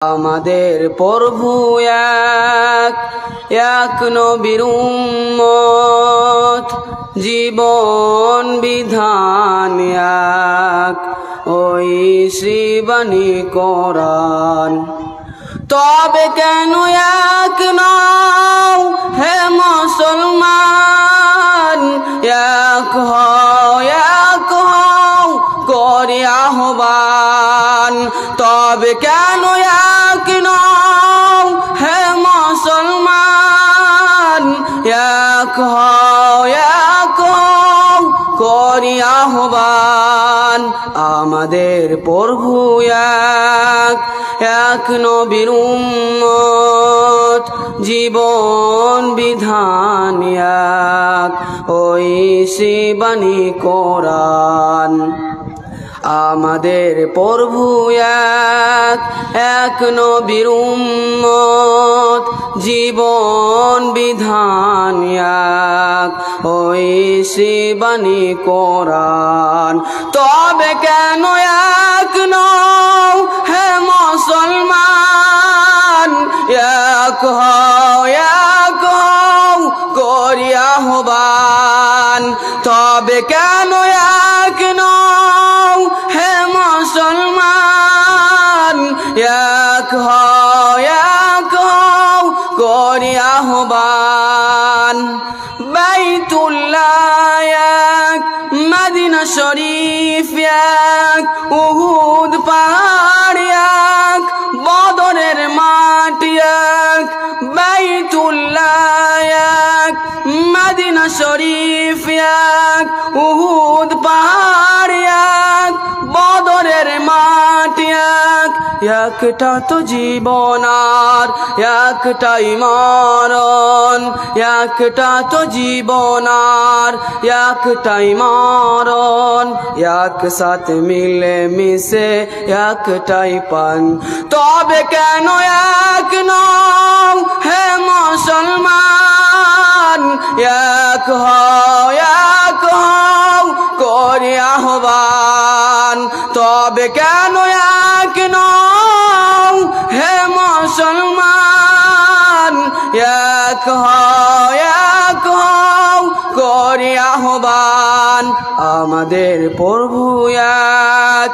আমাদের প্রভু এক, এক নবীর উম্মত, জীবন বিধান এক, ওই শ্রীবাণী কোরআন। তবে কেন এক নও হে মুসলমান, এক হও করে আহ্বান। তবে কেন এক নও হে মুসলমান, এক হও করি আহ্বান। আমাদের প্রভু এক, এক নবীর উম্মত, জীবন বিধান এক, ওই শ্রীবাণী কোরআন। আমাদের প্রভু এক, এক নবীর উম্মত, জীবন বিধান এক, ওই শ্রীবাণী কোরআন। তবে কেন এক নও হে মুসলমান, এক হও করি আহ্বান। তবে কেন এক নও হে মুসলমান, এক হও করি আহ্বান। বাইতুল্লাহ এক, মদিনা শরীফ এক, উহুদ পাহাড় এক, বদরের মাঠ এক। বাইতুল্লাহ এক, মদিনা শরীফ এক, উহুদ পাহাড় এক, বদরের মাঠ এক। একটা তো জীবন আর একটাই মরণ, একটা তো জীবন আর একটাই মরণ, একসাথে মিলে মিশে একটাই পান। তবে কেন এক নও হে মুসলমান, এক হও করে আহ্বান। তবে কেন এক নও হে মুসলমান, এক হও করে আহ্বান। আমাদের প্রভু এক,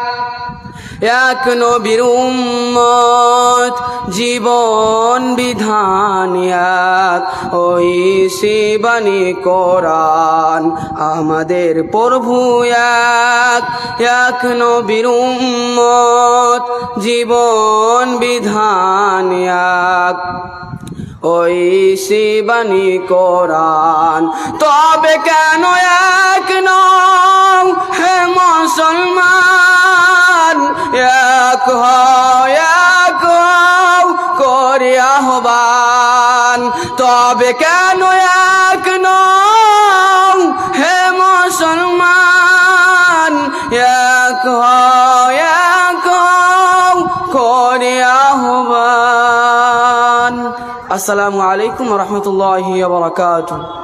এক নবীর উম্মত, জীবন বিধান এক, ওই শ্রীবাণী কোরআন। আমাদের প্রভু এক, এক নবীর উম্মত, জীবন বিধান এক, ওই শ্রীবাণী কোরআন। তবে কেন এক নও হে মুসলমান, এক হও করে আহ্বান। তবে কেন এক নও হে মুসলমান, এক হও করে আহ্বান। আসসালামু আলাইকুম ওয়া রাহমাতুল্লাহি ওয়া বারাকাতুহু।